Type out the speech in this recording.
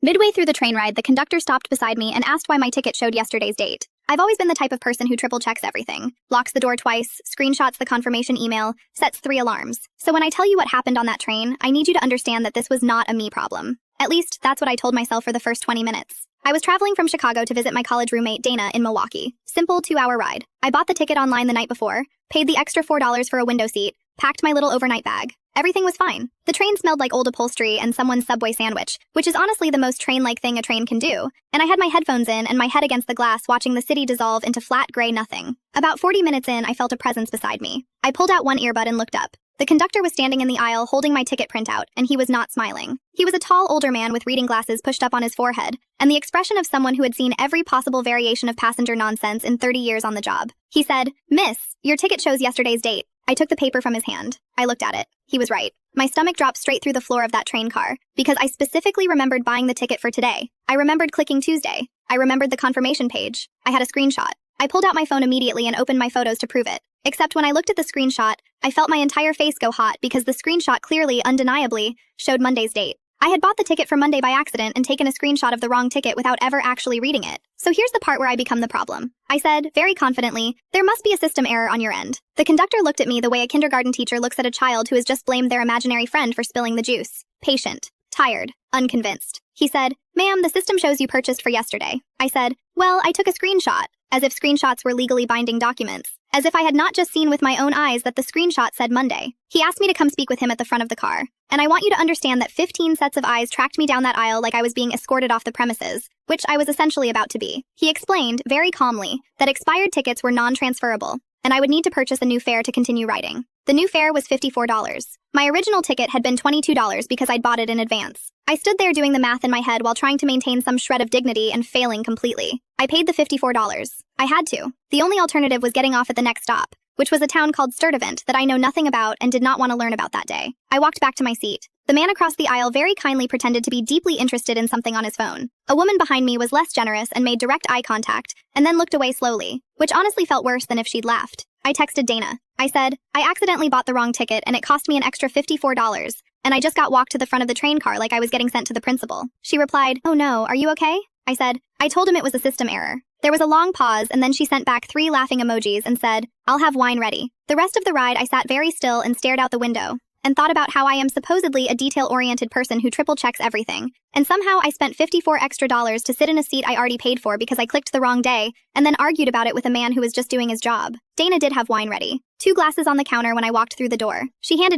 Midway through the train ride, the conductor stopped beside me and asked why my ticket showed yesterday's date. I've always been the type of person who triple checks everything, locks the door twice, screenshots the confirmation email, sets 3 alarms. So when I tell you what happened on that train, I need you to understand that this was not a me problem. At least, that's what I told myself for the first 20 minutes. I was traveling from Chicago to visit my college roommate Dana in Milwaukee. Simple 2-hour ride. I bought the ticket online the night before, paid the extra $4 for a window seat, packed my little overnight bag. Everything was fine. The train smelled like old upholstery and someone's Subway sandwich, which is honestly the most train-like thing a train can do. And I had my headphones in and my head against the glass watching the city dissolve into flat gray nothing. About 40 minutes in, I felt a presence beside me. I pulled out one earbud and looked up. The conductor was standing in the aisle holding my ticket printout, and he was not smiling. He was a tall, older man with reading glasses pushed up on his forehead, and the expression of someone who had seen every possible variation of passenger nonsense in 30 years on the job. He said, "Miss, your ticket shows yesterday's date." I took the paper from his hand. I looked at it. He was right. My stomach dropped straight through the floor of that train car, because I specifically remembered buying the ticket for today. I remembered clicking Tuesday. I remembered the confirmation page. I had a screenshot. I pulled out my phone immediately and opened my photos to prove it. Except when I looked at the screenshot, I felt my entire face go hot because the screenshot clearly, undeniably, showed Monday's date. I had bought the ticket for Monday by accident and taken a screenshot of the wrong ticket without ever actually reading it. So here's the part where I become the problem. I said, very confidently, "There must be a system error on your end." The conductor looked at me the way a kindergarten teacher looks at a child who has just blamed their imaginary friend for spilling the juice. Patient. Tired. Unconvinced. He said, "Ma'am, the system shows you purchased for yesterday." I said, "Well, I took a screenshot," as if screenshots were legally binding documents. As if I had not just seen with my own eyes that the screenshot said Monday. He asked me to come speak with him at the front of the car. And I want you to understand that 15 sets of eyes tracked me down that aisle like I was being escorted off the premises, which I was essentially about to be. He explained, very calmly, that expired tickets were non-transferable, and I would need to purchase a new fare to continue riding. The new fare was $54. My original ticket had been $22 because I'd bought it in advance. I stood there doing the math in my head while trying to maintain some shred of dignity and failing completely. I paid the $54. I had to. The only alternative was getting off at the next stop, which was a town called Sturtevant that I know nothing about and did not want to learn about that day. I walked back to my seat. The man across the aisle very kindly pretended to be deeply interested in something on his phone. A woman behind me was less generous and made direct eye contact, and then looked away slowly, which honestly felt worse than if she'd laughed. I texted Dana. I said, "I accidentally bought the wrong ticket and it cost me an extra $54, and I just got walked to the front of the train car like I was getting sent to the principal." She replied, "Oh no, are you okay?" I said, "I told him it was a system error." There was a long pause, and then she sent back 3 laughing emojis and said, "I'll have wine ready." The rest of the ride I sat very still and stared out the window, and thought about how I am supposedly a detail-oriented person who triple checks everything, and somehow I spent $54 extra to sit in a seat I already paid for because I clicked the wrong day, and then argued about it with a man who was just doing his job. Dana did have wine ready. 2 glasses on the counter when I walked through the door. She handed me